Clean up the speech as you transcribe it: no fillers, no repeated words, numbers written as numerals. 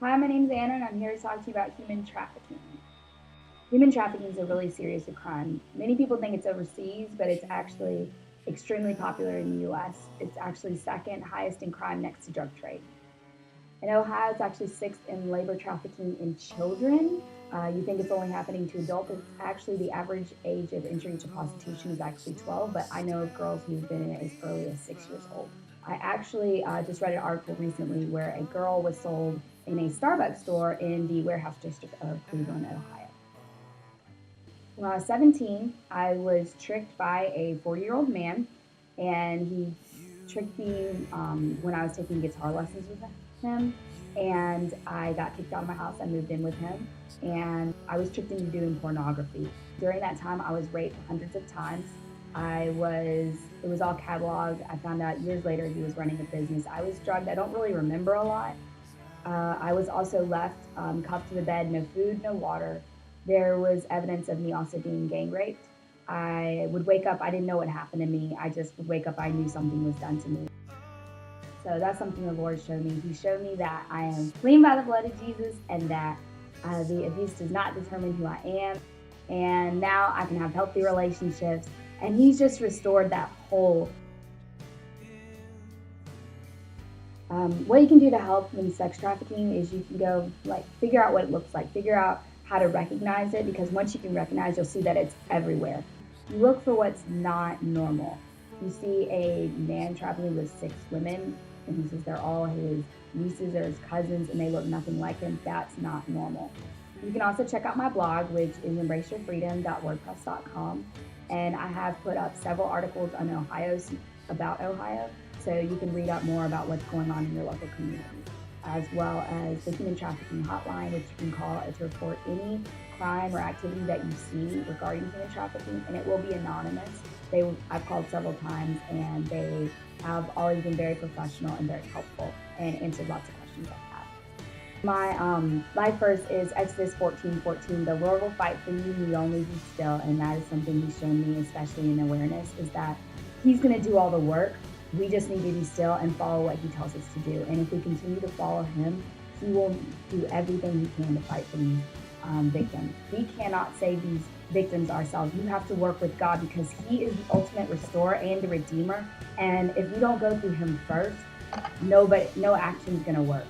Hi, my name is Anna, and I'm here to talk to you about human trafficking. Human trafficking is a really serious crime. Many people think it's overseas, but it's actually extremely popular in the US. It's actually second highest in crime next to drug trade. In Ohio, it's actually sixth in labor trafficking in children. You think it's only happening to adults. It's actually the average age of entry to prostitution is actually 12, but I know of girls who've been in it as early as 6 years old. I actually just read an article recently where a girl was sold in a Starbucks store in the warehouse district of Cleveland, Ohio. When I was 17, I was tricked by a 40-year-old man, and he tricked me when I was taking guitar lessons with him. And I got kicked out of my house. I moved in with him, and I was tricked into doing pornography. During that time, I was raped hundreds of times. It was all cataloged. I found out years later he was running a business. I was drugged. I don't really remember a lot. I was also left cuffed to the bed, no food, no water. There was evidence of me also being gang raped. I would wake up, I didn't know what happened to me. I just would wake up, I knew something was done to me. So that's something the Lord showed me. He showed me that I am clean by the blood of Jesus, and that the abuse does not determine who I am. And now I can have healthy relationships. And He's just restored that whole. What you can do to help in sex trafficking is you can go figure out what it looks like, figure out how to recognize it, because once you can recognize, you'll see that it's everywhere. You look for what's not normal. You see a man traveling with 6 women, and he says they're all his nieces or his cousins, and they look nothing like him. That's not normal. You can also check out my blog, which is embraceyourfreedom.wordpress.com, and I have put up several articles on about Ohio, so you can read up more about what's going on in your local community, as well as the human trafficking hotline, which you can call to report any crime or activity that you see regarding human trafficking, and it will be anonymous. I've called several times, and they have always been very professional and very helpful and answered lots of questions I've had. My life verse is Exodus 14:14. The Lord will fight for you, you only be still. And that is something He's shown me, especially in awareness, is that He's going to do all the work. We just need to be still and follow what He tells us to do. And if we continue to follow Him, He will do everything He can to fight for these victims. We cannot save these victims ourselves. You have to work with God, because He is the ultimate restorer and the redeemer. And if we don't go through Him first, no action is going to work.